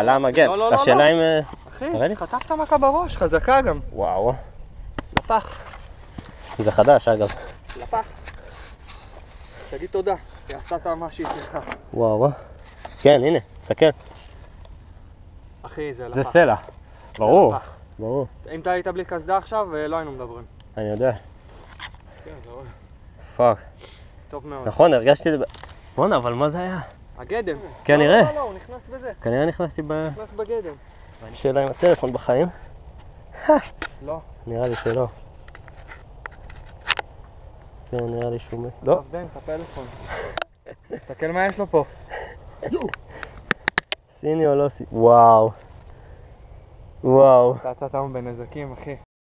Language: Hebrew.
למה מגן? לא. השאלה אם... אחי, חטפת מכה בראש, חזקה גם. וואו. לפח. זה חדש אגב. לפח. תגיד תודה, היא עשת מה שהיא צריכה. וואו. כן, הנה, תסתכל. אחי, זה לפח. זה סלע. ברור. לפח. ברור. אם אתה היית בלי קסדה עכשיו, לא היינו מדברים. אני יודע. כן, זה רואה. פאק. טוב מאוד. נכון, הרגשתי את זה... בוא'נה, אבל מה זה היה? הגדם. כנראה. לא, הוא נכנס בזה. כנראה נכנסתי נכנס בגדם. שאלה עם הטלפון בחיים? לא. נראה לי שלא. כן, נראה לי שהוא מת. לא. עבדן, את הפלאפון. תסתכל מה יש לו פה. סיני או לא סיני? וואו. וואו. אתה יצאת היום בנזקים, אחי.